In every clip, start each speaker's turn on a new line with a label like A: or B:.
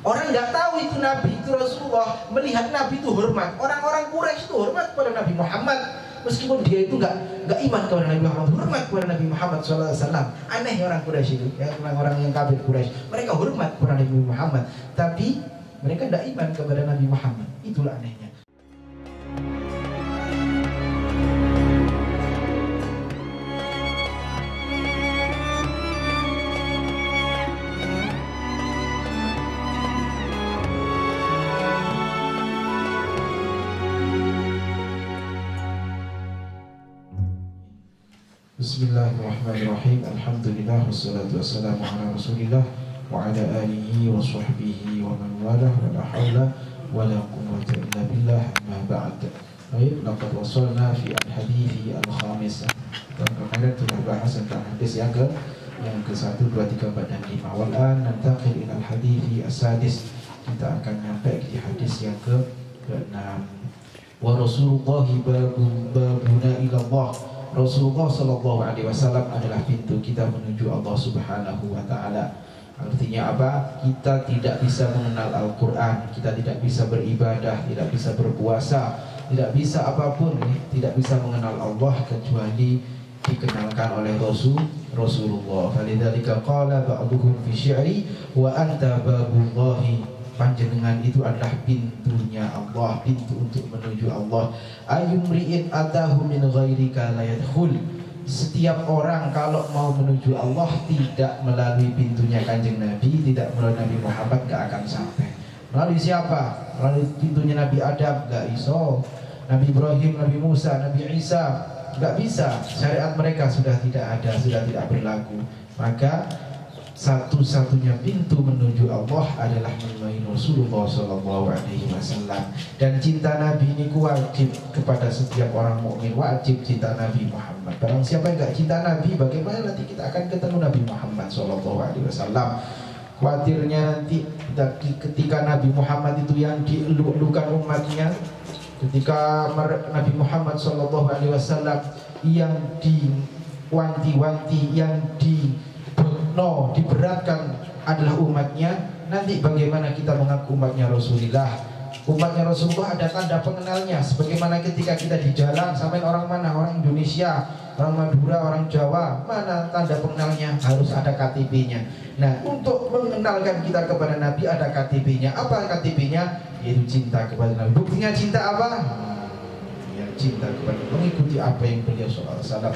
A: Orang nggak tahu itu Nabi, itu Rasulullah. Melihat Nabi itu hormat. Orang-orang Quraisy itu hormat kepada Nabi Muhammad, meskipun dia itu nggak iman kepada Nabi Muhammad, hormat kepada Nabi Muhammad SAW. Aneh orang Quraisy itu, ya, orang-orang yang kafir Quraisy. Mereka hormat kepada Nabi Muhammad, tapi mereka tidak iman kepada Nabi Muhammad. Itulah anehnya. Bismillahirrahmanirrahim. Alhamdulillah wassalatu wassalamu ala Rasulillah wa ala alihi wa sahbihi wa man walah wa la hawla wa la quwwata illa billah, amma ba'd. Baik, laqad wasalna fi al-hadithi al-khamis. Dan kemarin telah bahas tentang hadis yang ke 1, 2, 3, 4 dan 5. Wal'an nantaqil ila al-hadithi as-sadis. Kita akan sampai di hadis yang ke-6. Wa Rasulullahi babuna ila Allah. Rasulullah Shallallahu Alaihi Wasallam adalah pintu kita menuju Allah Subhanahu Wa Taala. Artinya apa? Kita tidak bisa mengenal Al-Quran, kita tidak bisa beribadah, tidak bisa berpuasa, tidak bisa apapun, tidak bisa mengenal Allah kecuali dikenalkan oleh Rasulullah. Falidzalika qala ba'duhum fi syi'ri wa anta babullahi. Panjenengan itu adalah pintunya Allah, pintu untuk menuju Allah. Ayumri'in atahu min ghairika la yadkhul. Setiap orang kalau mau menuju Allah tidak melalui pintunya Kanjeng Nabi, tidak melalui Nabi Muhammad, gak akan sampai. Melalui siapa? Melalui pintunya Nabi Adam, gak iso. Nabi Ibrahim, Nabi Musa, Nabi Isa, gak bisa. Syariat mereka sudah tidak ada, sudah tidak berlaku. Maka satu-satunya pintu menuju Allah adalah melalui Rasulullah Sallallahu Alaihi Wasallam. Dan cinta Nabi ini wajib kepada setiap orang mukmin, wajib cinta Nabi Muhammad. Barang siapa yang tidak cinta Nabi, bagaimana nanti kita akan ketemu Nabi Muhammad Sallallahu Alaihi Wasallam? Khawatirnya nanti ketika Nabi Muhammad itu yang dieluk-elukan umatnya, ketika Nabi Muhammad Sallallahu Alaihi Wasallam yang diwanti-wanti, yang diberatkan adalah umatnya, nanti bagaimana kita mengaku umatnya Rasulullah? Umatnya Rasulullah ada tanda pengenalnya. Sebagaimana ketika kita di jalan, sampai orang mana? Orang Indonesia, orang Madura, orang Jawa, mana tanda pengenalnya? Harus ada KTP-nya. Nah, untuk mengenalkan kita kepada Nabi ada KTP-nya. Apa KTP-nya? Yaitu cinta kepada Nabi. Buktinya cinta apa? Ya, cinta kepada, mengikuti apa yang beliau SAW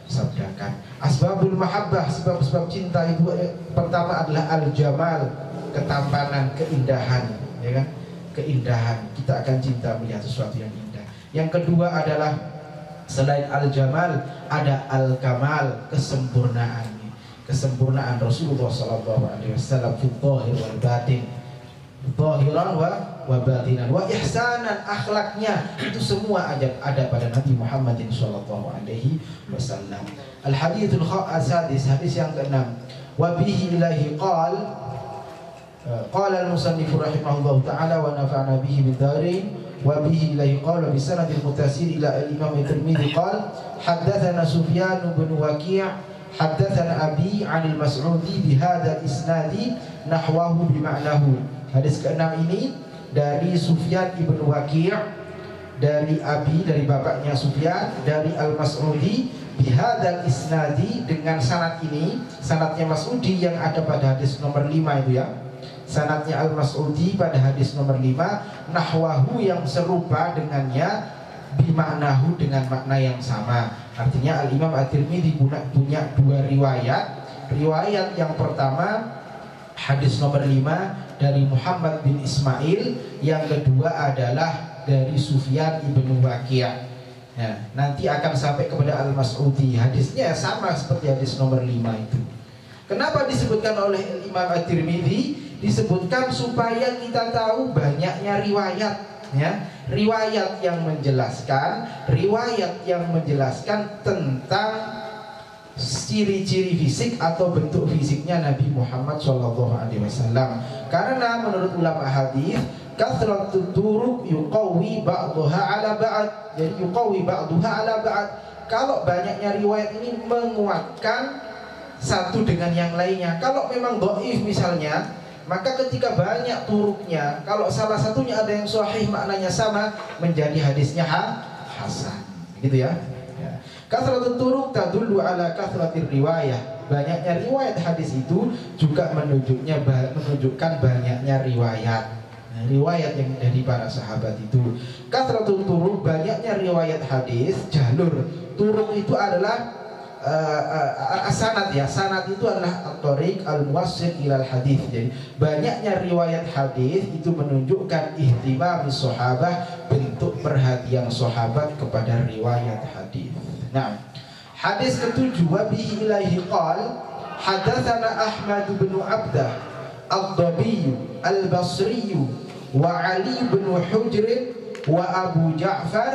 A: sabdakan. Asbabul mahabbah, sebab-sebab cinta itu pertama adalah al-jamal, ketampanan, keindahan, ya kan? Keindahan. Kita akan cinta melihat sesuatu yang indah. Yang kedua adalah selain al-jamal ada al-kamal, kesempurnaan. Kesempurnaan Rasulullah sallallahu alaihi wasallam fi dhahir wal batin. Zahiran wa batinan wa ihsanan, akhlaknya itu semua ada pada Nabi Muhammad sallallahu alaihi wasallam. Al-hadithul sadis, hadis yang ke-6. Wa bihi ilahi qala al-musannif rahimahullahu ta'ala wa nafa'na bihi bid-darin. Wa bihi ilahi qala bi sanadil muttasil ila al-imam at-Tirmidzi qala haddatsana Sufyan bin Waki' haddatsana abi 'anil Mas'udi bi hadzal isnadi nahwahu bi ma'nahu. Hadis ke-6 ini dari Sufyan ibn Waki', dari Abi, dari bapaknya Sufyan, dari Al-Mas'udi bihadzal isnadi, dengan sanad ini, sanadnya Mas'udi yang ada pada hadis nomor 5 itu ya. Sanadnya Al-Mas'udi pada hadis nomor 5, nahwahu yang serupa dengannya, bimaknahu dengan makna yang sama. Artinya Al-Imam At-Tirmidzi punya dua riwayat. Riwayat yang pertama hadis nomor 5 dari Muhammad bin Ismail, yang kedua adalah dari Sufyan ibn Waki'. Nah, nanti akan sampai kepada Al-Mas'udi. Hadisnya sama seperti hadis nomor 5 itu. Kenapa disebutkan oleh Imam At-Tirmidzi? Disebutkan supaya kita tahu banyaknya riwayat, ya. Riwayat yang menjelaskan tentang ciri-ciri fisik atau bentuk fisiknya Nabi Muhammad SAW. Karena menurut ulama hadis, kathratut turuq yuqawi ba'daha ala ba'd. Jadi yuqawi ba'daha ala ba'd. Kalau banyaknya riwayat ini menguatkan satu dengan yang lainnya. Kalau memang dhaif misalnya, Maka ketika banyak turuknya, kalau salah satunya ada yang sahih maknanya sama, menjadi hadisnya hasan. Gitu ya. Kathratut turuk tadullu ala kathratir riwayah. Banyaknya riwayat hadis itu juga menunjukkan banyaknya riwayat. Riwayat yang dari para sahabat itu. Kathratul turuk, banyaknya riwayat hadis, jalur. Turuk itu adalah sanad ya. Sanad itu adalah at-thariq al-muwassil ilal hadis. Jadi banyaknya riwayat hadis itu menunjukkan ihtimam sahabah, bentuk perhatian sahabat kepada riwayat hadis. Nah, hadis ketujuh, wa bihi ilaihi qal hadatsana Ahmad bin Abdah ad-Dabi al-Basri wa Ali bin Hujr wa Abu Ja'far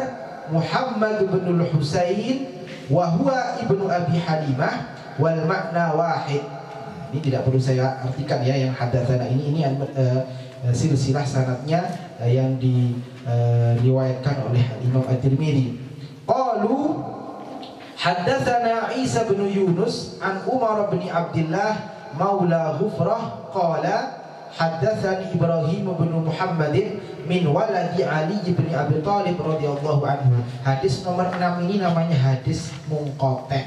A: Muhammad bin al-Husain wa huwa ibnu Abi Halimah wal makna wahid. Ini tidak perlu saya artikan ya, yang hadatsana ini silsilah sanadnya yang diriwayatkan oleh Imam At-Tirmidzi. Qalu haddatsana Isa bin Yunus an Umar bin Abdullah maula Ghufrah qala haddatsani Ibrahim bin Muhammadin min waladi Ali bin Abi Thalib radhiyallahu anhu. Hadis nomor 6 ini namanya hadis munqati'.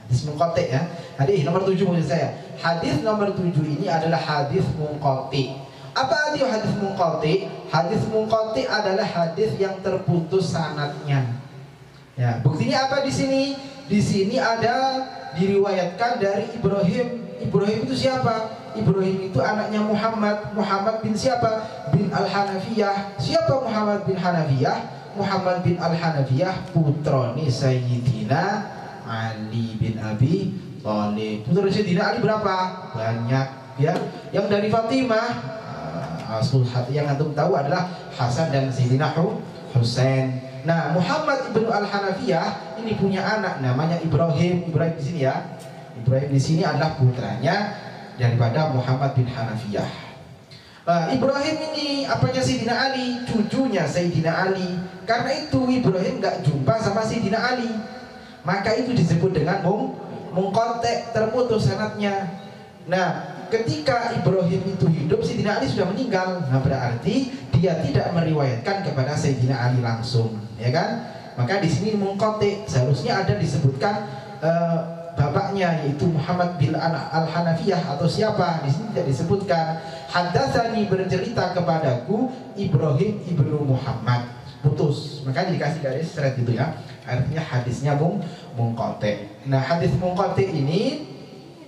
A: Hadis munqati' ya. Hadis nomor 7 maksud saya. Hadis nomor 7 ini adalah hadis munqati'. Apa arti hadis munqati'? Hadis munqati' adalah hadis yang terputus sanadnya. Ya, buktinya apa di sini? Di sini ada diriwayatkan dari Ibrahim. Ibrahim itu siapa? Ibrahim itu anaknya Muhammad. Muhammad bin siapa? Bin Al-Hanafiyah. Siapa Muhammad bin Hanafiyah? Muhammad bin Al-Hanafiyah putrane Sayyidina Ali bin Abi Thalib. Putra Sayyidina Ali berapa? Banyak ya. Yang dari Fatimah, yang antum tahu adalah Hasan dan Sayyidina Husain. Nah, Muhammad ibnu Al-Hanafiyah ini punya anak namanya Ibrahim. Ibrahim di sini ya. Ibrahim di sini adalah putranya daripada Muhammad bin Hanafiyah. Ibrahim ini apanya Sayyidina Ali? Cucunya Sayyidina Ali. Karena itu Ibrahim nggak jumpa sama Sayyidina Ali. Maka itu disebut dengan munqati', terputus sanadnya. Nah, ketika Ibrahim itu hidup, Sayyidina Ali sudah meninggal. Nah, berarti dia tidak meriwayatkan kepada Sayyidina Ali langsung, ya kan? Maka di sini munqati', seharusnya ada disebutkan bapaknya, yaitu Muhammad bin Al-Hanafiyah atau siapa. Di sini tidak disebutkan. Haddatsani, bercerita kepadaku Ibrahim ibnu Muhammad, putus. Maka dikasih garis seret gitu ya. Artinya hadisnya munqati'. Nah, hadis munqati' ini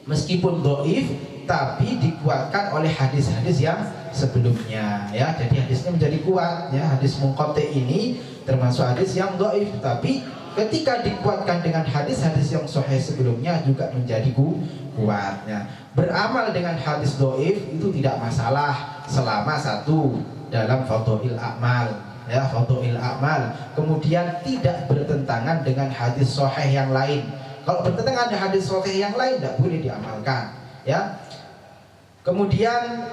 A: meskipun dhaif tapi dikuatkan oleh hadis-hadis yang sebelumnya ya. Jadi hadisnya menjadi kuat ya. Hadis munqati' ini termasuk hadis yang dhaif, tapi ketika dikuatkan dengan hadis-hadis yang sahih sebelumnya juga menjadi kuat ya. Beramal dengan hadis dhaif itu tidak masalah selama satu dalam fadhail a'mal ya, fadhail a'mal, kemudian tidak bertentangan dengan hadis sahih yang lain. Kalau bertentangan dengan hadis sahih yang lain tidak boleh diamalkan ya. Kemudian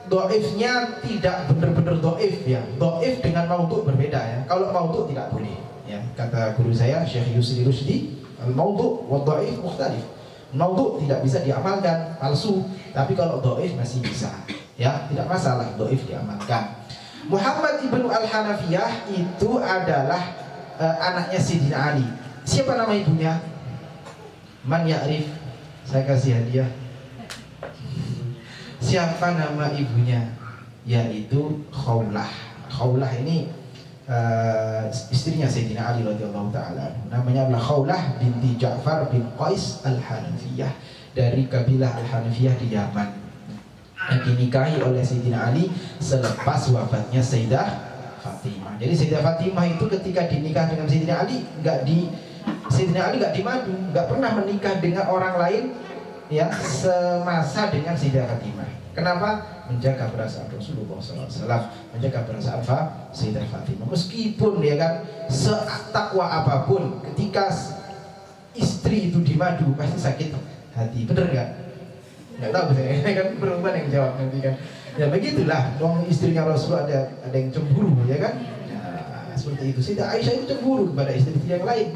A: dhaifnya tidak benar-benar dhaif ya. Dhaif dengan maudhu' berbeda ya. Kalau maudhu' tidak boleh ya. Kata guru saya Syekh Yusri Rusdi, al-maudhu' wa dhaif mukhtalif. Maudhu' tidak bisa diamalkan, palsu. Tapi kalau dhaif masih bisa ya, tidak masalah dhaif diamalkan. Muhammad ibnu Al-Hanafiyah itu adalah anaknya Sayyidina Ali. Siapa nama ibunya? Man ya'rif? Saya kasih hadiah. Siapa nama ibunya? Yaitu Khawlah. Khawlah ini istrinya Sayyidina Ali radhiyallahu taala. Namanya adalah Khawlah binti Ja'far bin Qais Al-Hanafiyah, dari kabilah Al-Hanafiyah di Yaman. Dan dinikahi oleh Sayyidina Ali selepas wafatnya Sayyidah Fatimah. Jadi Sayyidah Fatimah itu ketika dinikah dengan Sayyidina Ali, Sayyidina Ali nggak dimadu, nggak pernah menikah dengan orang lain ya semasa dengan Sayyidah Fatimah. Kenapa? Menjaga perasaan Rasulullah SAW, menjaga perasaan Sayyidah Fatimah. Meskipun ya kan setakwa apapun, ketika istri itu dimadu pasti sakit hati, bener nggak? Nggak tahu saya, kan perempuan yang jawab nanti kan. Ya begitulah, dong, istrinya Rasul ada yang cemburu ya kan. Nah, seperti itu. Sayyidah Aisyah itu cemburu kepada istri yang lain.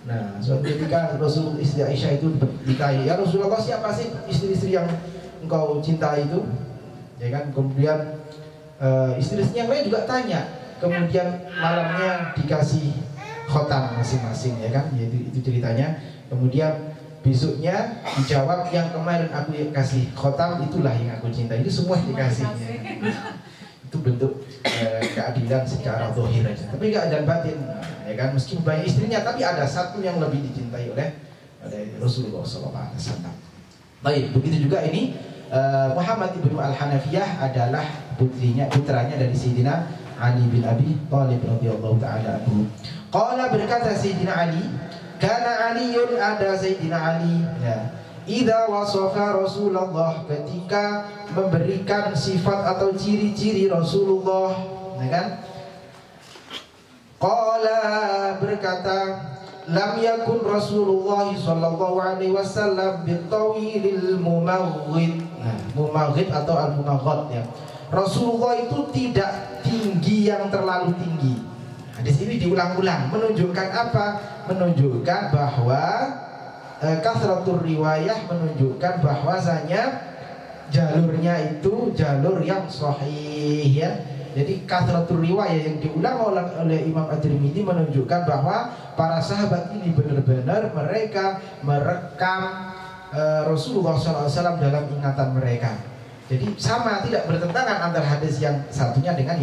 A: Nah, suatu ketika Rasul istri Aisyah itu ditanya, ya Rasulullah, siapa sih istri-istri yang engkau cintai itu? ya kan. Kemudian istri-istri yang lain juga tanya, kemudian malamnya dikasih khotam masing-masing, ya kan, yaitu itu ceritanya. Kemudian besoknya dijawab, yang kemarin aku kasih khotam itulah yang aku cinta. Itu semua dikasih, ya kan? Itu bentuk keadilan secara zahir aja, tapi keadilan batin, ya kan. Meskipun banyak istrinya, tapi ada satu yang lebih dicintai oleh Rasulullah SAW. Baik, begitu juga ini Muhammad ibnu Al-Hanafiyah adalah putranya dari Sayyidina Ali bin Abi Thalib radhiyallahu taala anhu. Qala, berkata Sayyidina Ali, kana Aliun, ada Sayyidina Ali, ya, idza wasafa Rasulullah, ketika memberikan sifat atau ciri-ciri Rasulullah, ya kan. Qala, berkata, lam yakun Rasulullah sallallahu alaihi wasallam bitawilil mumaghid. Nah, mumaghid atau al-mumaghad, ya. Rasulullah itu tidak tinggi yang terlalu tinggi. Hadis ini diulang-ulang menunjukkan apa? Menunjukkan bahwa kasratur riwayah menunjukkan bahwasanya jalurnya itu jalur yang sahih, ya. Jadi kasratur riwayah yang diulang oleh Imam At-Tirmidzi menunjukkan bahwa para sahabat ini benar-benar mereka merekam Rasulullah SAW dalam ingatan mereka. Jadi sama, tidak bertentangan antara hadis yang satunya dengan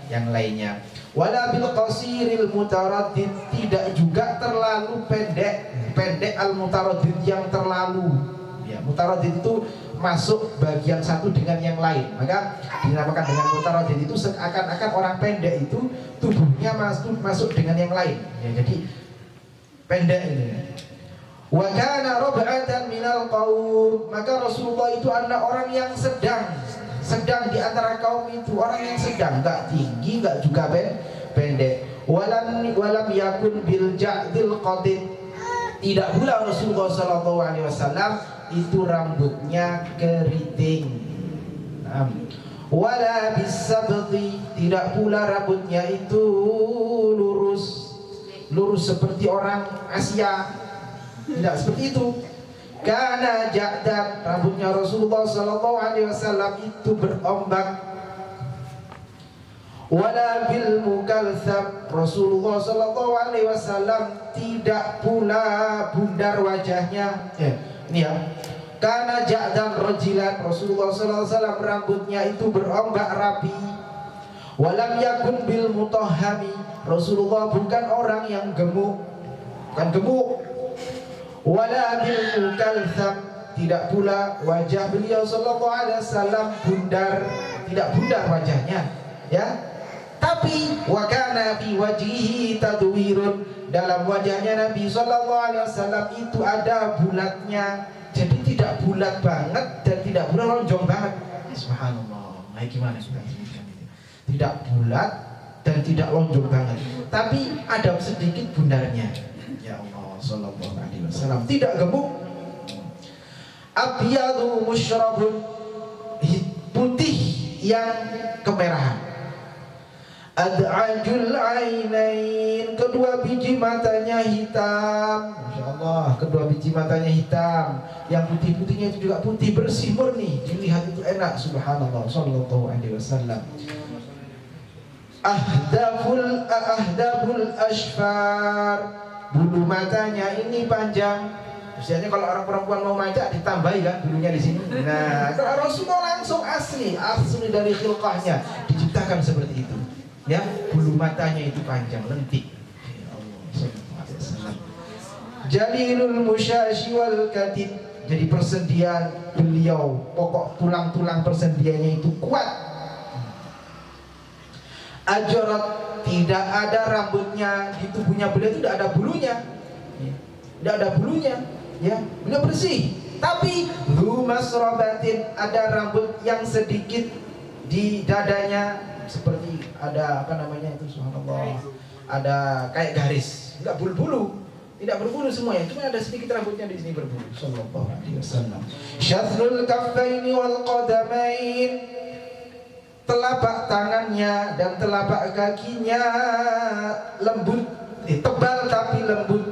A: yang lainnya. Wala bil qasiril mutaraddid, tidak juga terlalu pendek al mutaraddid yang terlalu, ya. Mutaraddid itu masuk bagian satu dengan yang lain, maka dinamakan dengan mutaraddid. Itu seakan-akan orang pendek itu tubuhnya masuk dengan yang lain, ya. Jadi pendek ini. Wa kana rab'atan minal qaum, maka Rasulullah itu adalah orang yang sedang di antara kaum itu, orang yang sedang, enggak tinggi, enggak juga pendek. Walam yakun bil ja'dil qadid, tidak pula Rasulullah sallallahu alaihi wasallam itu rambutnya keriting. Wala bisabti, tidak pula rambutnya itu lurus seperti orang Asia, tidak seperti itu. Karena ja'dan, rambutnya Rasulullah sallallahu alaihi wasallam itu berombak. Wala bil mukalsab, Rasulullah sallallahu alaihi wasallam tidak pula bundar wajahnya. Ini ya. Karena ja'dan rajilan, Rasulullah sallallahu alaihi wasallam rambutnya itu berombak rapi. Walam yakun bil mutahhami, Rasulullah bukan orang yang gemuk, bukan gemuk. Wala bil mukalsab, tidak pula wajah beliau sallallahu alaihi wasallam bundar, tidak bundar wajahnya, ya. Tapi wa kana fi wajhihi tadwirun, dalam wajahnya Nabi sallallahu alaihi wasallam itu ada bulatnya. Jadi tidak bulat banget dan tidak pula lonjong banget. Subhanallah. Nah, gimana sudah? Tidak bulat dan tidak lonjong banget, tapi ada sedikit bundarnya. Ya Allah, sallallahu alaihi wasallam tidak gemuk. Abyadu musyrabun, putih yang kemerahan. Ad'ajul ainain, kedua biji matanya hitam. Masya Allah, kedua biji matanya hitam. Yang putih-putihnya itu juga putih bersih murni, dilihat itu enak. Subhanallah, sallallahu alaihi wasallam. Ahdabul ashfar, bulu matanya ini panjang. Biasanya kalau orang perempuan mau manja ditambahi kan bulunya di sini. Nah, kalau Rasulullah langsung asli dari khilqahnya diciptakan seperti itu. Ya, bulu matanya itu panjang, lentik. Ya Allah, sallallahu alaihi wasallam. Jalilul musyashi wal katib, jadi persendian beliau, pokok tulang-tulang persendiannya itu kuat. Ajrat, tidak ada rambutnya di tubuhnya beliau, itu tidak ada bulunya, tidak ada bulunya, ya, beliau bersih. Tapi masrobatin, ada rambut yang sedikit di dadanya, seperti ada apa namanya itu, subhanallah, ada kayak garis, enggak bulu-bulu, tidak berbulu semuanya, cuma ada sedikit rambutnya di sini berbulu. Sallallahu alaihi wasallam. Syathrul kaffaini wal qadamain, telapak tangannya dan telapak kakinya lembut, tebal tapi lembut.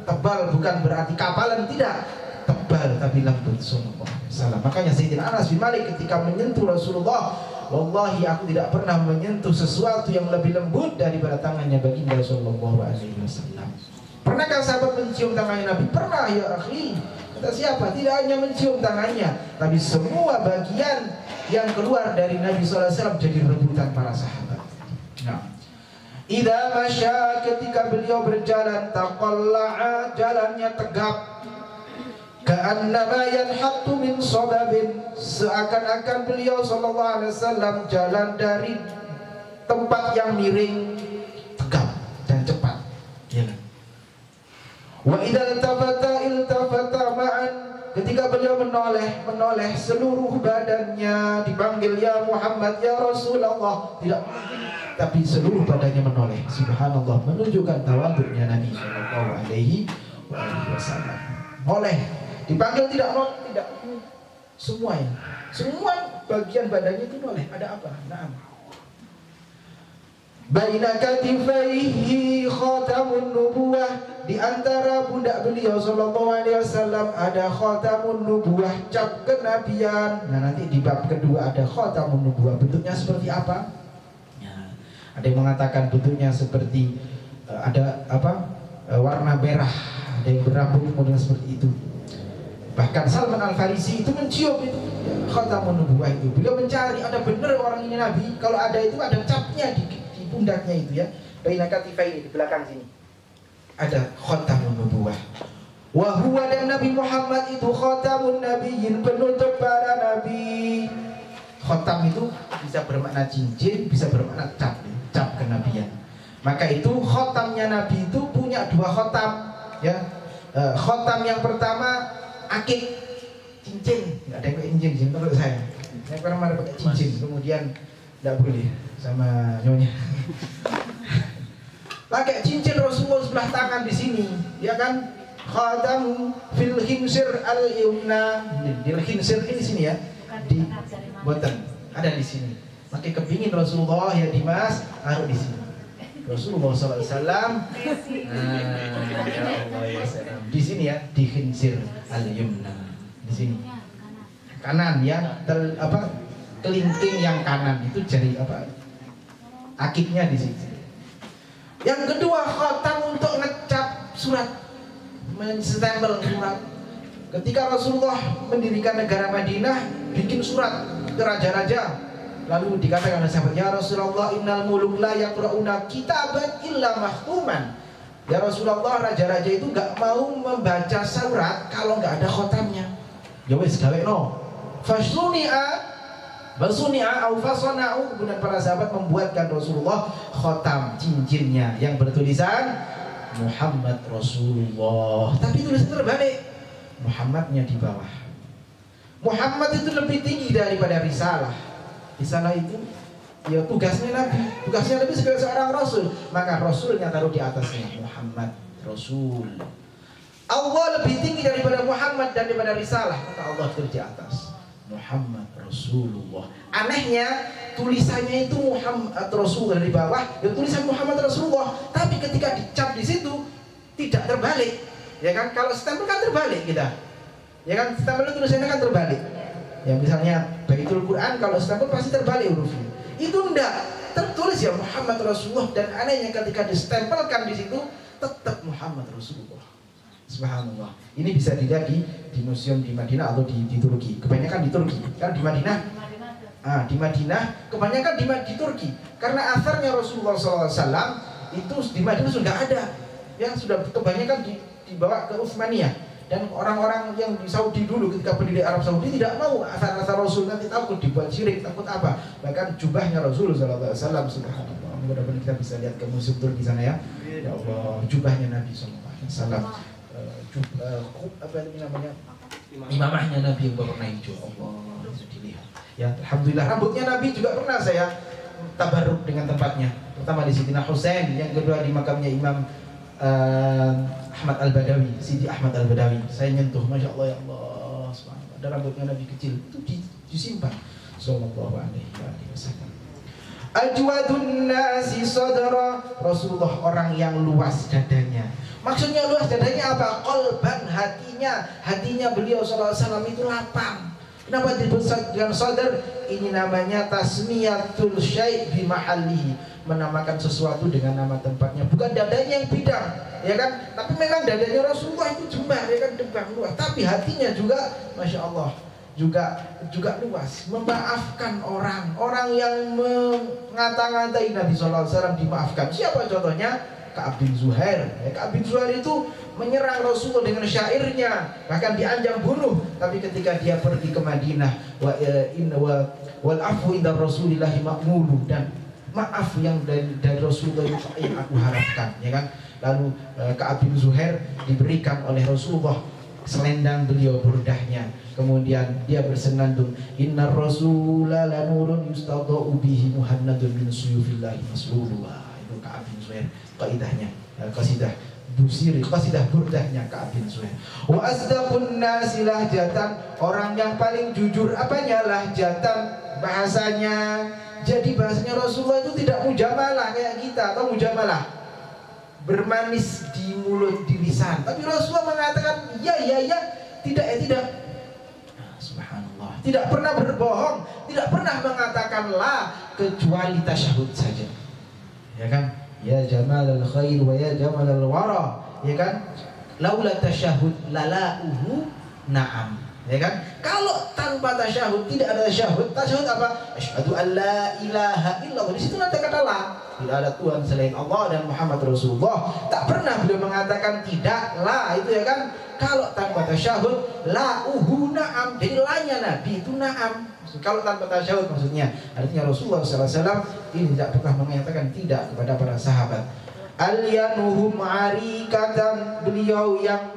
A: Tebal bukan berarti kapalan, tidak, tebal tebal tapi lembut sallallahu alaihi wasallam. Makanya Sayyidina Anas bin Malik ketika menyentuh Rasulullah, wallahi aku tidak pernah menyentuh sesuatu yang lebih lembut daripada tangannya baginda sallallahu alaihi wasallam. Pernahkah sahabat mencium tangannya Nabi? Pernah ya akhi. Kata siapa? Tidak hanya mencium tangannya, tapi semua bagian yang keluar dari Nabi sallallahu alaihi wasallam jadi rebutan para sahabat. Nah, idza masya, ketika beliau berjalan, taqalla'a, jalannya tegap, ka'annama yanhattu min sababin, seakan-akan beliau sallallahu alaihi wasallam jalan dari tempat yang miring, tegap dan cepat. Ya. Wa idza iltafata ma'an, ketika beliau menoleh seluruh badannya, dipanggil ya Muhammad, ya Rasulullah, tidak mungkin, tapi seluruh badannya menoleh. Subhanallah, menunjukkan tawadhu'nya Nabi sallallahu alaihi wasallam. Oleh dipanggil tidak semuanya, semua bagian badannya itu noleh. Ada apa? Naam. Baina katifaihi khatamun nubuwah, di antara pundak beliau sallallahu alaihi wasallam ada khatamun nubuwah, cap kenabian. Nah, nanti di bab kedua ada khatamun nubuwah. Bentuknya seperti apa? Ya, ada yang mengatakan bentuknya seperti ada apa? Warna merah, ada yang berambut kemudian seperti itu. Bahkan Salman Al-Farisi itu mencium itu khatamun nubuwah itu. Beliau mencari ada benar orang ini nabi. Kalau ada itu ada capnya di pundaknya itu ya. Baina katifai, di belakang sini ada khatamun nubuwah. Wa huwa, dan Nabi Muhammad itu khatamun nabiyyin, penutup para nabi. Khatam itu bisa bermakna cincin, bisa bermakna cap kenabian. Maka itu khatamnya Nabi itu punya dua khatam ya. Khatam yang pertama akik, cincin. Enggak ada yang pakai cincin menurut saya. Saya pernah pakai cincin, kemudian tidak boleh sama nyonya. Pakai cincin Rasulullah sebelah tangan di sini, ya kan? Khatamu fil khinsir al-yumna. Di khinsir ini sini ya. Di boten ada di sini. Pakai kepingin Rasulullah ya Dimas, taruh di sini. Rasulullah sallallahu alaihi wasallam. Ya Allah ya salam. Di sini ya, di khinsir al-yumna. Di sini. Kanan ya, kelingking yang kanan itu jari apa? Akiknya di situ. Yang kedua, khatam untuk ngecap surat, menstempel surat. Ketika Rasulullah mendirikan negara Madinah, bikin surat ke raja-raja. Lalu dikatakan oleh sahabat, ya Rasulullah, innal muluk la yaqra'una kitaban illa mahtuman. Ya Rasulullah, raja-raja itu gak mau membaca surat kalau gak ada khatamnya. Ya wis gawe no. Fasuni'a au fasana'u, kemudian para sahabat membuatkan Rasulullah khatam cincinnya yang bertulisan Muhammad Rasulullah, tapi tulisan terbalik, Muhammadnya di bawah. Muhammad itu lebih tinggi daripada risalah. Risalah itu ya tugasnya Nabi sebagai seorang rasul, maka rasulnya taruh di atasnya, Muhammad Rasul. Allah lebih tinggi daripada Muhammad dan daripada risalah, maka Allah itu di atas, Muhammad Rasulullah. Anehnya tulisannya itu Muhammad Rasul dari bawah, ya tulisan Muhammad Rasulullah, tapi ketika dicap di situ tidak terbalik, ya kan? Kalau stempel kan terbalik kita, ya kan? Stempel tulisannya kan terbalik. Ya misalnya Baitul Quran kalau stempel pasti terbalik hurufnya. Itu enggak, tertulis ya Muhammad Rasulullah, dan anehnya ketika distempelkan di situ tetap Muhammad Rasulullah. Subhanallah. Ini bisa dilihat di museum di Madinah atau di Turki. Kebanyakan di Turki. Kan di Madinah. Di Madinah kebanyakan di Turki. Karena asarnya Rasulullah SAW itu di Madinah sudah ada. Yang sudah kebanyakan dibawa ke Utsmaniyah. Dan orang-orang yang di Saudi dulu ketika pendiri Arab Saudi tidak mau asar-asar Rasul, nanti takut dibuat syirik, takut apa. Bahkan jubahnya Rasulullah SAW, subhanallah. Mudah-mudahan kita bisa lihat ke museum Turki sana ya. Ya Allah, jubahnya Nabi SAW. Apa itu namanya, imamahnya Nabi yang berwarna hijau. Allah, itu dilihat ya. Alhamdulillah, rambutnya Nabi juga pernah saya tabarruk dengan tempatnya. Pertama di Sayyidina Husain, yang kedua di makamnya Imam Ahmad Al-Badawi, Sidi Ahmad Al-Badawi. Saya nyentuh, Masya Allah, ya Allah, subhanallah. Ada rambutnya Nabi kecil, itu disimpan sallallahu alaihi wasallam. Ajwadun nasi sadra, Rasulullah orang yang luas dadanya. Maksudnya luas dadanya apa? Qalban, hatinya beliau sallallahu alaihi wasallam itu lapang. Kenapa disebut dengan sadar? Ini namanya tasmiyatul syai' bi mahallihi, menamakan sesuatu dengan nama tempatnya, bukan dadanya yang bidang, ya kan? Tapi memang dadanya Rasulullah itu jembar, ya kan, debang luas. Tapi hatinya juga, masya Allah, juga luas. Memaafkan orang yang mengata-ngatai Nabi SAW dimaafkan. Siapa contohnya? Ka'ab bin Zuhair. Ka'ab bin Zuhair itu menyerang Rasulullah dengan syairnya, bahkan diancam bunuh. Tapi ketika dia pergi ke Madinah, wal afu inda Rasulillahi ma'mulu, dan maaf yang dari Rasulullah itu yang aku harapkan, ya kan? Lalu Ka'ab bin Zuhair diberikan oleh Rasulullah selendang beliau, burdahnya. Kemudian dia bersenandung, innar rasula lanurun yustadau bihi muhannadun min suyufillahi maslulullah. Itu Ka'ab bin Zuhair, kaidahnya, qasidah Busiri, qasidah burdahnya Ka'ab bin Zuhair. Wa asdaqun nasi lahjatan, orang yang paling jujur apanya? Lahjatan, bahasanya. Jadi bahasanya Rasulullah itu tidak mujamalah kayak kita, atau mujamalah bermanis di mulut, di lisan. Tapi Rasulullah mengatakan ya, tidak. Subhanallah. Tidak pernah berbohong, tidak pernah mengatakan la, kecuali tasyahud saja. Ya kan? Ya jamalal khair wa ya jamalal wara, ya kan? Laula tasyahud lalauhu na'am. Ya kan? Kalau tanpa tasyahud, tidak ada tasyahud. Tasyahud apa? Asyhadu an la ilaha illallah. Di situ nanti kata la. Tidak ada Tuhan selain Allah dan Muhammad Rasulullah. Tak pernah beliau mengatakan tidak la, itu ya kan? Kalau tanpa tasyahud, la'uhu na'am. Jadi lanya Nabi itu na'am. Kalau tanpa tasyahud maksudnya, artinya Rasulullah SAW ini tidak pernah mengatakan tidak kepada para sahabat. Alyanuhum arikatan, beliau yang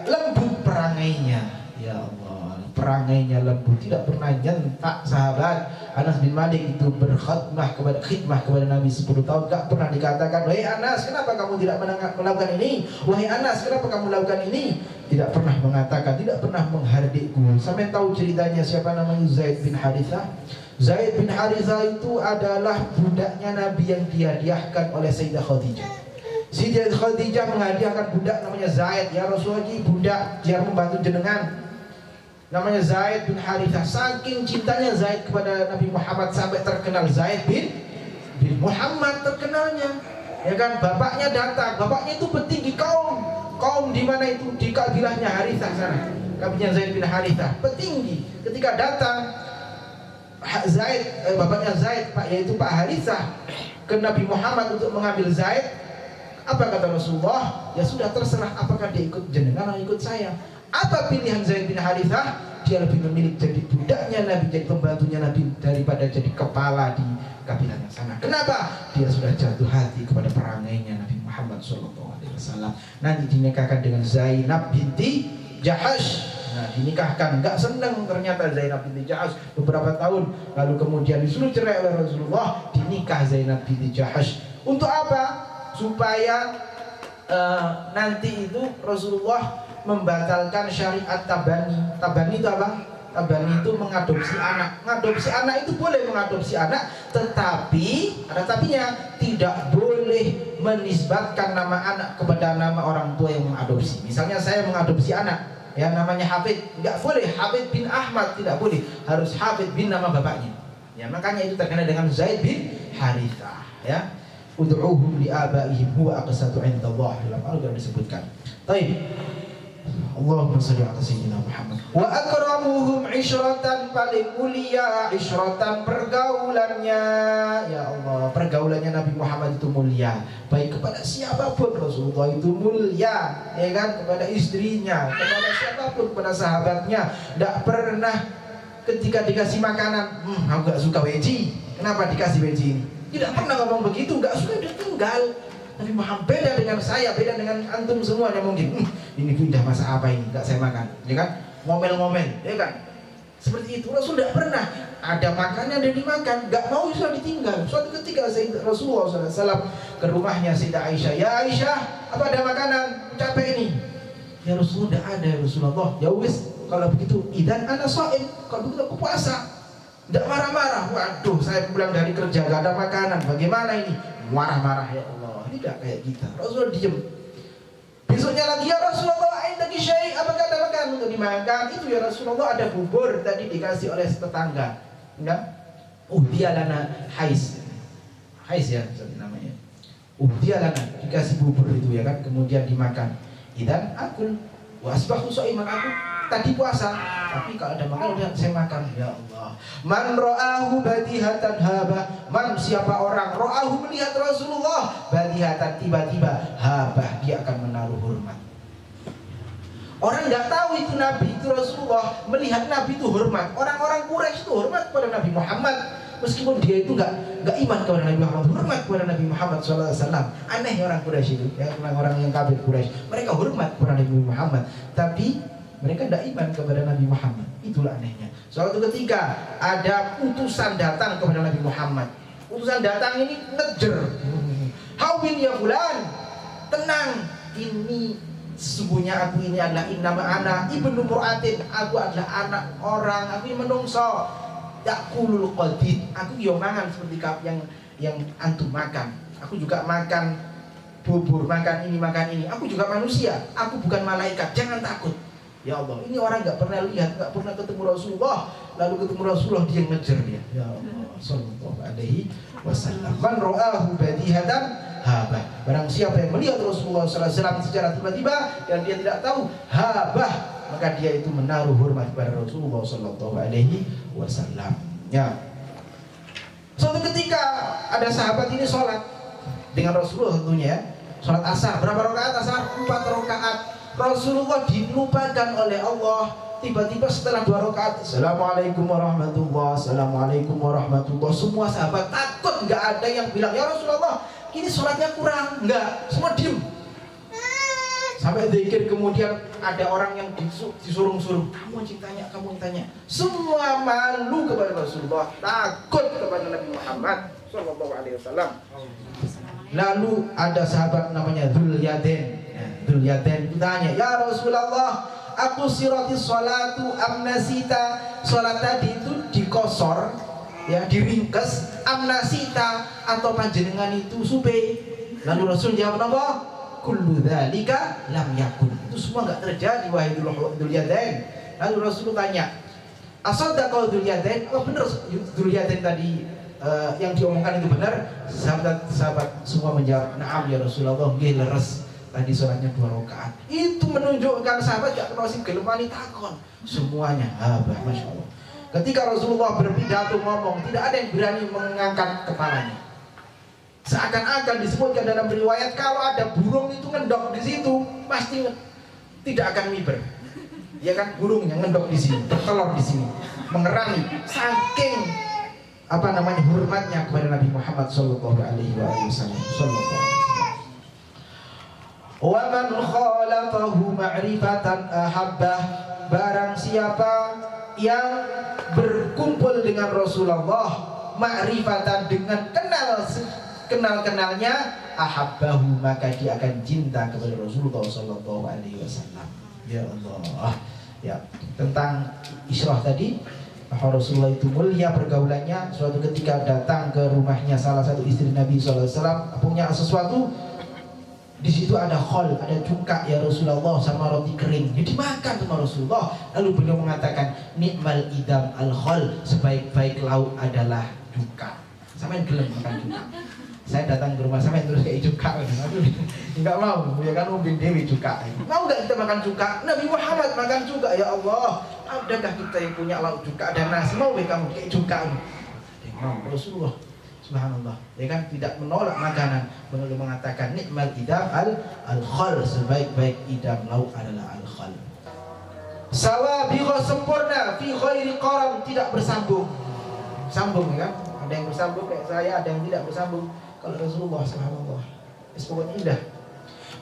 A: lembut perangainya, ya Allah, perangainya lembut, tidak pernah nyentak sahabat. Anas bin Malik itu berkhidmah kepada Nabi 10 tahun, gak pernah dikatakan, wahai Anas, kenapa kamu tidak melakukan ini? Wahai Anas, kenapa kamu melakukan ini? Tidak pernah mengatakan, tidak pernah menghardikku. Sampai tahu ceritanya siapa namanya Zaid bin Harithah? Zaid bin Harithah itu adalah budaknya Nabi yang dihadiahkan oleh Sayyidah Khadijah. Sayyidah Khadijah menghadiahkan budak namanya Zaid. Ya Rasulullah, budak biar membantu jenengan, namanya Zaid bin Harithah. Saking cintanya Zaid kepada Nabi Muhammad sampai terkenal Zaid bin Muhammad, terkenalnya. Ya kan, bapaknya datang. Bapaknya itu petinggi kaum di mana itu, di kabilahnya Harithah sana. Kabilahnya Zaid bin Harithah, petinggi. Ketika datang bapaknya Zaid, yaitu Pak Harithah, ke Nabi Muhammad untuk mengambil Zaid, apa kata Rasulullah? Ya sudah, terserah, apakah dia ikut jenengan atau ikut saya. Apa pilihan Zaid bin Harithah? Dia lebih memilih jadi budaknya Nabi, jadi pembantunya Nabi, daripada jadi kepala di kabilahnya sana. Kenapa? Dia sudah jatuh hati kepada perangainya Nabi Muhammad SAW. Nanti dinikahkan dengan Zainab binti Jahash. Nah, dinikahkan, nggak senang ternyata Zainab binti Jahash beberapa tahun, lalu kemudian disuruh cerai oleh Rasulullah, dinikah Zainab binti Jahash. Untuk apa? Supaya nanti itu Rasulullah membatalkan syariat tabani. Tabani itu apa? Tabani itu mengadopsi anak. Mengadopsi anak itu boleh mengadopsi anak, tetapi ada tapinya, tidak boleh menisbatkan nama anak kepada nama orang tua yang mengadopsi. Misalnya saya mengadopsi anak, ya namanya Hafid, nggak boleh Hafid bin Ahmad, tidak boleh, harus Hafid bin nama bapaknya. Ya makanya itu terkenal dengan Zaid bin Harithah. Ya, ud'uhum li abaihim huwa aqsatu 'inda Allah, dalam Al-Qur'an disebutkan. Baik. Allahumma shalli ala sayyidina Muhammad. Wa akramuhum isyratan, paling mulia isyratan, pergaulannya. Ya Allah, pergaulannya Nabi Muhammad itu mulia, baik kepada siapapun. Rasulullah itu mulia, ya kan, kepada istrinya, kepada siapapun, kepada sahabatnya. Tidak pernah ketika dikasih makanan, aku gak suka weji, kenapa dikasih weji ini? Tidak pernah ngomong begitu, gak suka, dia tinggal. Nabi Muhammad beda dengan saya, beda dengan antum semuanya mungkin. Ini pindah masa apa ini? Enggak saya makan, ya kan? Ngomel-ngomel, ya kan? Seperti itu. Rasul tidak pernah ada makanan dan dimakan, nggak mau sudah ditinggal. Suatu ketika Rasulullah SAW ke rumahnya Sayyidah Aisyah. Ya Aisyah, apa ada makanan? Capek ini. Ya Rasulullah, tidak ada ya Rasulullah. Ya wis, kalau begitu, idan ana shaim. Kalau begitu aku puasa. Tidak marah-marah. Waduh, saya pulang dari kerja gak ada makanan, bagaimana ini? Marah-marah, ya Allah. Ini gak kayak kita. Rasulullah diem. Besoknya lagi, ya Rasulullah, indaki syai', apakah ada makanan untuk dimakan? Itu ya Rasulullah, ada bubur tadi dikasih oleh tetangga. Enggak? Dia lana hais ya namanya. Dia lana dikasih bubur itu ya kan, kemudian dimakan. Idan akul wasbahu sha'iman, aku tadi puasa, tapi kalau ada makan udah saya makan. Ya Allah. Man ra'ahu badihatan haba, man siapa orang ra'ahu melihat Rasulullah badihatan, tiba-tiba habah, dia akan menaruh hormat. Orang nggak tahu itu Nabi, itu Rasulullah, melihat Nabi itu hormat. Orang-orang Quraisy itu hormat kepada Nabi Muhammad, meskipun dia itu nggak iman kepada Nabi Muhammad, hormat kepada Nabi Muhammad SAW. Aneh orang Quraisy itu, ya, orang-orang yang kafir Quraisy, mereka hormat kepada Nabi Muhammad, tapi mereka tidak iman kepada Nabi Muhammad. Itulah anehnya. Suatu ketika ada utusan datang kepada Nabi Muhammad. Utusan datang ini ngejer. Hawin ya fulan, tenang, ini sesungguhnya aku ini adalah innama ana ibnu mur'atin, aku adalah anak orang, aku ini menungso. Yakulul qadid, aku yo mangan seperti yang antum makan. Aku juga makan bubur, makan ini, makan ini. Aku juga manusia, aku bukan malaikat, jangan takut. Ya Allah, ini orang nggak pernah lihat, nggak pernah ketemu Rasulullah, lalu ketemu Rasulullah dia ngejar dia. Ya Allah, sallallahu alaihi wasallam. Man ra'ahu badihatan habah. Barang siapa yang melihat Rasulullah sallallahu alaihi wasallam secara tiba-tiba dan dia tidak tahu, habah, maka dia itu menaruh hormat kepada Rasulullah sallallahu alaihi wasallam. Ya. Suatu ketika ada sahabat ini sholat dengan Rasulullah tentunya, sholat asar. Berapa rakaat asar? 4 rakaat. Rasulullah dilupakan oleh Allah. Tiba-tiba setelah 2 rakaat, Assalamualaikum warahmatullahi, Assalamualaikum warahmatullahi. Semua sahabat takut, nggak ada yang bilang, ya Rasulullah, ini sholatnya kurang. Nggak, semua diem. Sampai zikir, kemudian ada orang yang disuruh-suruh, kamu yang tanya, kamu yang tanya. Semua malu kepada Rasulullah, takut kepada Nabi Muhammad Sallallahu Alaihi Wasallam. Lalu ada sahabat namanya Dzul-Yadain. Dzul-Yadain tanya, ya Rasulullah, aku sirati sholatu amnasita, sholat tadi itu dikosor, ya, diringkes, amnasita, atau panjenengan itu supe. Lalu Rasul jawab apa? Kullu dzalika lam yakun. Itu semua enggak terjadi wahai Dzul-Yadain. Lalu Rasul tanya, asaddaqa Dzul-Yadain? Oh benar Dzul-Yadain tadi yang diomongkan itu benar? Sahabat semua menjawab, na'am ya Rasulullah, nggih leres. Tadi sholatnya 2 rakaat. Itu menunjukkan sahabat gak kenal si gelumani takon. Semuanya habah, masya Allah. Ketika Rasulullah berpidato ngomong, tidak ada yang berani mengangkat kepalanya. Seakan-akan disebutkan dalam riwayat, kalau ada burung itu ngendok di situ, pasti tidak akan miber. Ya kan, burungnya ngendok di sini, bertelur di sini, mengerangi. Saking hormatnya kepada Nabi Muhammad Sallallahu Alaihi Wasallam. Wa man khalatahu ma'rifatan ahabbah. Barang siapa yang berkumpul dengan Rasulullah ma'rifatan, dengan kenalnya, ahabbahu, maka dia akan cinta kepada Rasulullah sallallahu alaihi wasallam. Ya Allah. Ya, tentang Isra tadi, bahwa Rasulullah itu mulia pergaulannya. Suatu ketika datang ke rumahnya salah satu istri Nabi sallallahu alaihi wasallam, punya sesuatu. Di situ ada khol, ada cuka ya Rasulullah, sama roti kering. Jadi makan sama Rasulullah. Lalu beliau mengatakan, nikmal idam al khol, sebaik-baik lauk adalah cuka. Sampai gelem makan cuka. Saya datang ke rumah sampai terus kayak cuka. Aduh, enggak mau. Ya kan Umbin Dewi cuka. Mau enggak kita makan cuka? Nabi Muhammad makan cuka. Ya Allah, adakah kita yang punya lauk cuka dan nasi? Mau kamu kayak cuka? Mau Rasulullah. Subhanallah, ya kan, tidak menolak makanan. Beliau mengatakan nikmal idam al-khal, sebaik-baik idam lauk adalah al-khal. Sawabiqah, sempurna, fi khairi qaram, tidak bersambung. Sambung, ya kan? Ada yang bersambung kayak saya, ada yang tidak bersambung. Kalau Rasulullah subhanallah, pokoknya indah.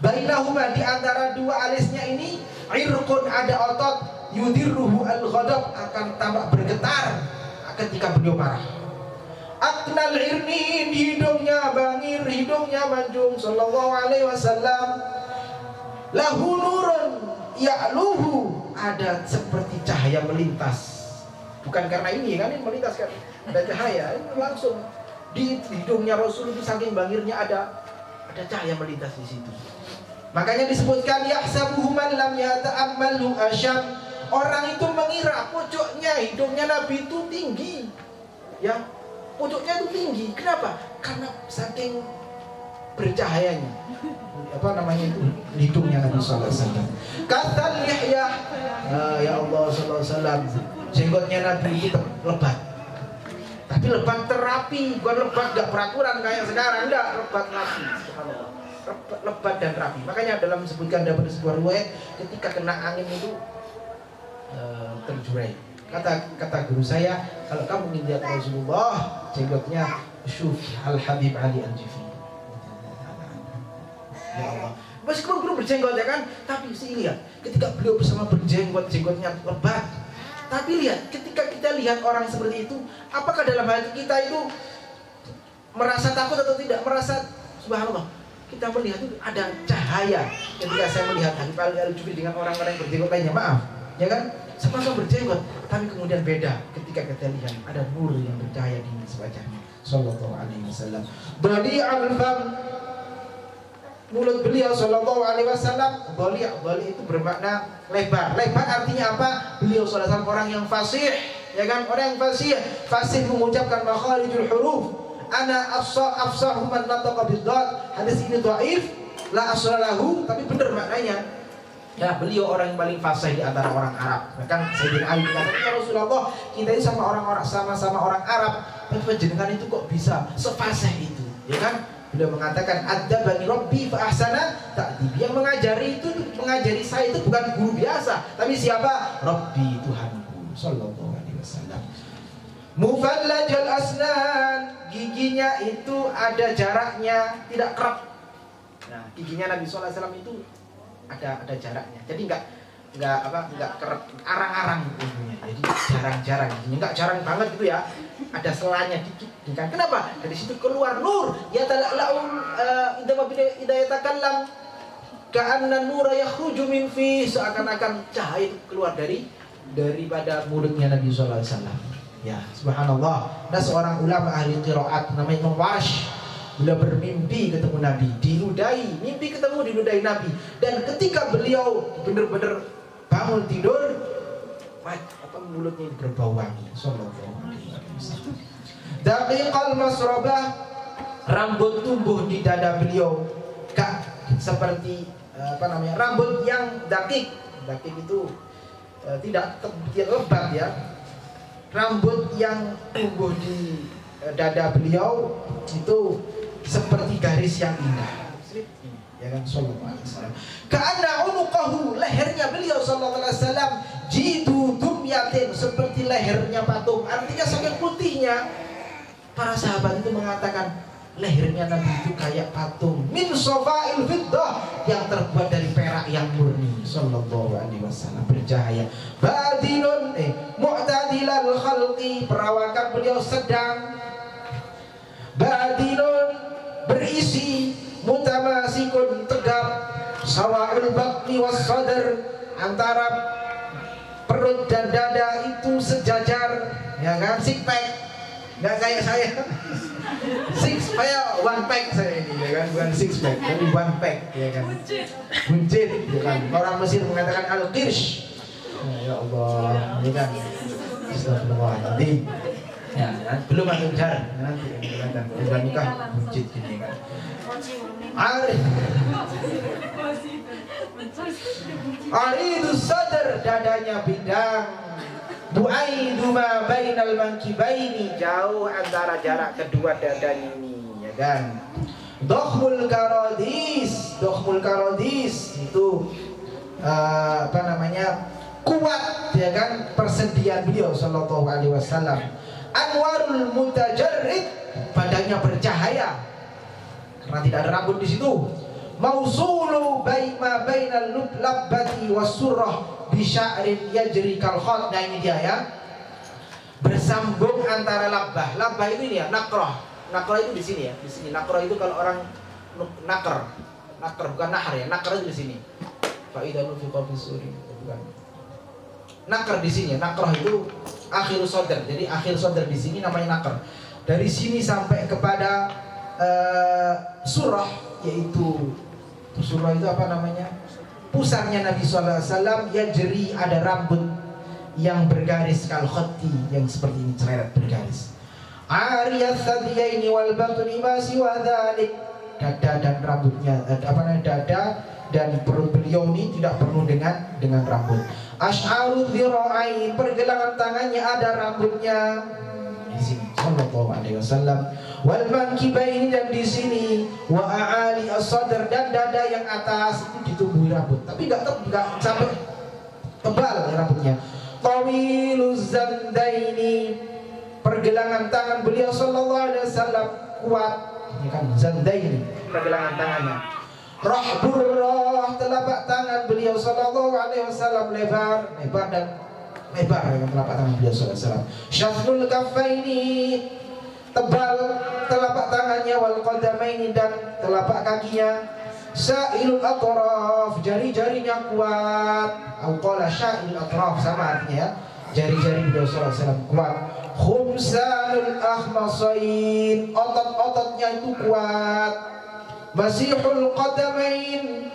A: Bainahuma, di antara dua alisnya ini, irqun, ada otot, yudirruhu al-ghadab, akan tampak bergetar ketika beliau marah. Aknal irnin, hidungnya bangir, hidungnya mancung sallallahu alaihi wasallam. Lahu nurun ya'luhu, ada seperti cahaya melintas.
B: Bukan karena ini kan, ini melintas kan ada cahaya, ini langsung di hidungnya Rasul itu saking bangirnya ada cahaya melintas di situ. Makanya disebutkan yahsabuhu man lam yata'ammalu asyam. Orang itu mengira pucuknya hidungnya Nabi itu tinggi. Ya, pucuknya itu tinggi. Kenapa? Karena saking bercahayanya. Apa namanya itu? Hidungnya Nabi sallallahu alaihi wasallam. Kata Yahya, ya Allah sallallahu alaihi wasallam, jenggotnya Nabi itu lebat. Tapi lebat terapi, bukan lebat gak peraturan kayak sekarang, enggak, lebat Nabi. Subhanallah. Lebat dan rapi. Makanya dalam disebutkan dalam sebuah riwayat ketika kena angin itu terjurai. Kata guru saya, kalau kamu ingin lihat Rasulullah jenggotnya, syuf al Habib Ali Al-Jifi. Ya Allah. Meskipun belum berjenggot ya kan, tapi sih lihat ketika beliau bersama berjenggot, jenggotnya lebat. Tapi lihat ketika kita lihat orang seperti itu, apakah dalam hati kita itu merasa takut atau tidak? Merasa subhanallah. Kita melihat itu ada cahaya. Ketika saya melihat Habib Ali Al-Jufi dengan orang-orang yang berjenggot lainnya, maaf, ya kan, sama-sama berjenggot, tapi kemudian beda ketika kita lihat ada nur yang bercahaya di wajahnya. Sallallahu alaihi wasallam. Badi'ul fam, mulut beliau sallallahu alaihi wasallam. Bali itu bermakna lebar. Lebar artinya apa? Beliau sallallahu alaihi wasallam orang yang fasih, ya kan, orang yang fasih. Fasih mengucapkan makharijul huruf. Ana afsahu man nataqa bid-dad. Hadis ini dhaif, la aslahu, tapi benar maknanya. Ya, beliau orang yang paling fasih di antara orang Arab. Bahkan Sayyidina Ali berkata, "Ya Rasulullah, kita ini sama-sama orang Arab, tapi panjenengan itu kok bisa sefasih itu?" Ya kan? Beliau mengatakan, "Adzabani Rabbi fa ahsana ta'dib." Yang mengajari saya itu bukan guru biasa, tapi siapa? Rabbi, Tuhanku. Sallallahu alaihi wasallam. Mufallajul asnan, giginya itu ada jaraknya, tidak kerap. Nah, giginya Nabi sallallahu alaihi wasallam itu ada jaraknya. Jadi enggak kerap, arang-arang giginya. Jadi jarang-jarang giginya, enggak jarang banget gitu ya. Ada selanya dikit. Kan? Kenapa? Dari situ keluar nur. Ya tala'laul idza yatakallam ka'anna nura yakhruju min fi, seakan-akan cahaya itu keluar daripada mulutnya Nabi sallallahu alaihi wasallam. Ya, subhanallah. Ada seorang ulama ahli qiraat namanya Imam Warsh. Beliau bermimpi ketemu Nabi, mimpi ketemu diludahi Nabi. Dan ketika beliau benar-benar bangun tidur, mulutnya berbau wangi. Sallallahu alaihi wasallam. Daqiqal masrabah, rambut tumbuh di dada beliau. Seperti rambut yang dakik. Dakik itu tidak lebat ya. Rambut yang tumbuh di dada beliau itu seperti garis yang indah. Ya kan, sallallahu alaihi wasallam. Ka'anna unuqahu, lehernya beliau sallallahu alaihi wasallam, jidu dumyatin, seperti lehernya patung. Artinya saking putihnya. Para sahabat itu mengatakan lehernya Nabi itu kayak patung min safa'il fiddah, yang terbuat dari perak yang murni. Sallallahu alaihi wasallam, bercahaya. Badinun mu'tadilal khalqi, perawakan beliau sedang. Badinun, berisi. Mutamasikun, tegap. Sawa'ul baqni was sadr, antara perut dan dada itu sejajar, ya kan, six pack. Nggak kayak saya. Six pack, one pack saya ini, ya kan, bukan six pack, tapi one pack, ya kan. Buncit, ya kan. Orang Mesir mengatakan al-qirsh. Ya Allah, ini kan. Astagfirullahaladzim. Ya, belum masuk jar, nanti kelihatan. Udah nikah buncit gini kan. Aridu sadr, dadanya bidang. Bu'aidu ma bainal mankibaini, jauh antara jarak kedua dadanya ini, ya kan. Dokhmul karodis itu kuat, ya kan, persediaan beliau sallallahu alaihi wasallam. Anwarul mutajarrid, badannya bercahaya karena tidak ada rambut di situ. Mausulu baina bainal labbati wasurrah bisya'rin yajri kal khot. Nah ini dia ya, bersambung antara labbah. Labbah itu ini ya, nakrah. Nakrah itu di sini ya, di sini. Nakrah itu kalau orang nakar bukan nahar ya, nakrah itu di sini. Fa idza nufiqa fi suri, bukan. Nakar di sini ya, nakrah itu akhir sodr. Jadi akhir sodr di sini namanya nakar. Dari sini sampai kepada surah, yaitu surah itu apa namanya? Pusarnya Nabi SAW, yajri, ada rambut yang bergaris kal khatti, yang seperti ini, ceret bergaris. Ariyat thadiyaini wal batni ma siwa dzalik. Dada dan rambutnya dada dan perut beliau ini tidak penuh dengan rambut. Asy'aru dzira'ain, pergelangan tangannya ada rambutnya. Di sini sallallahu alaihi wasallam. Wal mankibaini, dan di sini wa a'ali as-sadr, dan dada yang atas itu ditumbuhi rambut, tapi enggak sampai tebal rambutnya. Tawiluz zandaini, pergelangan tangan beliau sallallahu alaihi wasallam kuat, ini kan zandaini pergelangan tangannya. Rahburrah, telapak tangan beliau sallallahu alaihi wasallam lebar dan lebar dengan telapak tangan beliau sallallahu alaihi wasallam. Syafrul kaffaini, tebal telapak tangannya, wal qadamaini, dan telapak kakinya. Sa'ilul atraf, jari-jarinya kuat. Au qala sya'ilul atraf, sama artinya ya. Jari-jari beliau sallallahu alaihi wasallam kuat. Khumsanul akhmasain, otot-ototnya itu kuat. Masihul qadamain,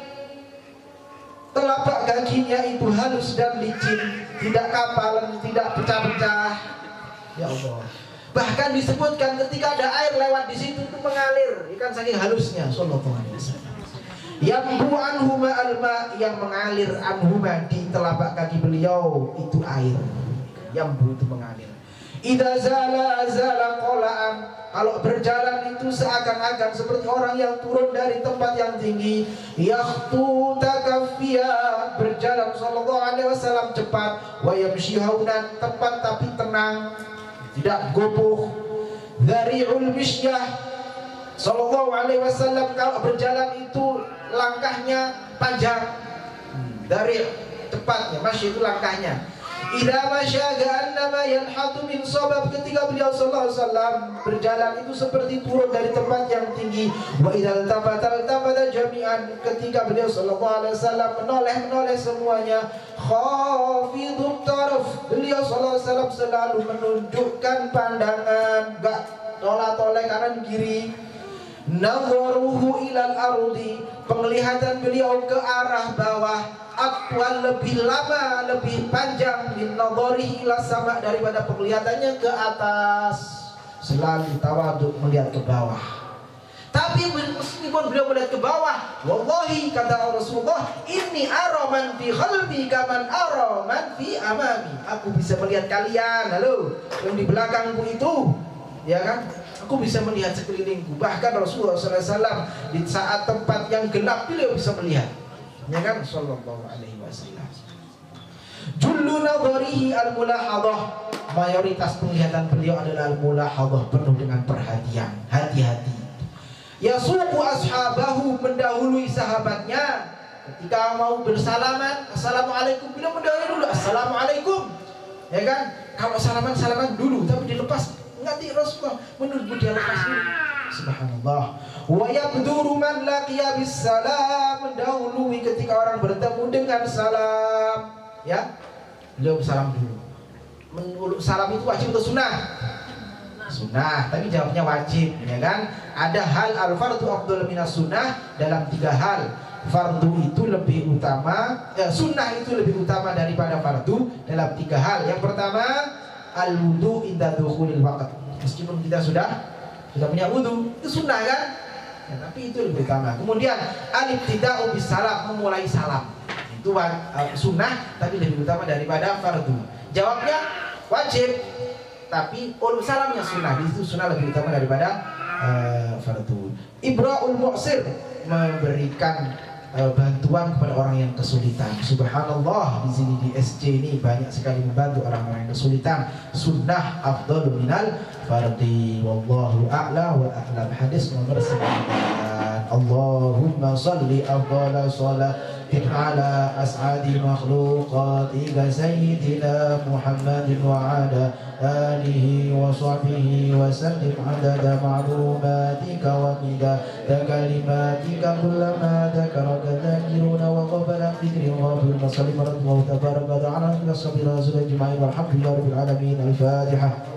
B: telapak kakinya itu halus dan licin, tidak kapalan, tidak pecah-pecah. Ya Allah. Bahkan disebutkan ketika ada air lewat di situ itu mengalir, ikan saking halusnya. Sallallahu alaihi wasallam. Yambu anhuma alma, yang mengalir anhuma di telapak kaki beliau itu air. Yambu itu mengalir. Idza zala qolaan, kalau berjalan itu seakan-akan seperti orang yang turun dari tempat yang tinggi. Yakhtu takaffiya, berjalan sallallahu alaihi wasallam cepat. Wa yamshi haunan, tepat tapi tenang, tidak gopoh. Dhari'ul misyah, sallallahu alaihi wasallam kalau berjalan itu langkahnya panjang. Dari cepatnya, masya itu langkahnya. Idza masya ka'annama yanhatu min sabab, ketika beliau sallallahu alaihi wasallam berjalan itu seperti turun dari tempat yang tinggi. Wa idzal tafata jami'an, ketika beliau sallallahu alaihi wasallam menoleh semuanya. Khafidut taraf, beliau sallallahu alaihi wasallam selalu menundukkan pandangan, enggak tolak-toleh kanan kiri. Nadharuhu ilal ardi, penglihatan beliau ke arah bawah. Atwal, lebih lama, lebih panjang, min nadharihi ila sama, daripada penglihatannya ke atas. Selalu tawadhu melihat ke bawah. Tapi meskipun beliau melihat ke bawah, wallahi kata Rasulullah, inni ara man fi qalbi kaman ara man fi amami. Aku bisa melihat kalian, halo, yang di belakangku itu, ya kan? Aku bisa melihat sekelilingku. Bahkan Rasulullah SAW di saat tempat yang gelap beliau bisa melihat, ya kan? Sallallahu alaihi wasallam. Jullu nadharihi al-mulahadhah, mayoritas penglihatan beliau adalah al-mulahadhah, penuh dengan perhatian, hati-hati. Yasuqu ashabahu, mendahului sahabatnya. Ketika mau bersalaman, assalamualaikum, beliau mendahului dulu, assalamualaikum, ya kan? Kalau salaman dulu, tapi dilepas nanti Rasulullah menunggu dia lepas dulu. Subhanallah. Wa yabduru man laqiya bis salam, mendahului ketika orang bertemu dengan salam, ya. Beliau salam dulu. Salam itu wajib atau sunnah? Sunnah, tapi jawabnya wajib, ya kan? Ada hal al-fardu afdal minas sunnah, dalam 3 hal. Fardu itu lebih utama, sunnah itu lebih utama daripada fardu dalam 3 hal. Yang pertama, al-wudu inda dukhulil waqt. Meskipun kita sudah punya wudu, itu sunnah kan? Ya, tapi itu lebih utama. Kemudian al-ibtida'u bis salam, memulai salam. Itu sunnah tapi lebih utama daripada fardu. Jawabnya wajib, tapi salamnya sunnah. Itu sunnah lebih utama daripada fardu. Ibra'ul mu'sir, memberikan bantuan kepada orang yang kesulitan. Subhanallah, di sini di SC ini banyak sekali membantu orang-orang yang kesulitan. Sunnah afdalu minal fardi. Wallahu a'la wa a'lam. Hadis nomor 9. Allahumma salli afdala salat
A: على أسعد مخلوقاتك سيدنا محمد وعلى آله وصحبه وسلم عدد معلوماتك ومداد كلماتك كلما ذكرك الذاكرون وغفل عن ذكر غافل وصلي مرض الله تبارك وتعالى على الصبر والرسول اجمعين والحمد لله رب العالمين. الفاتحة.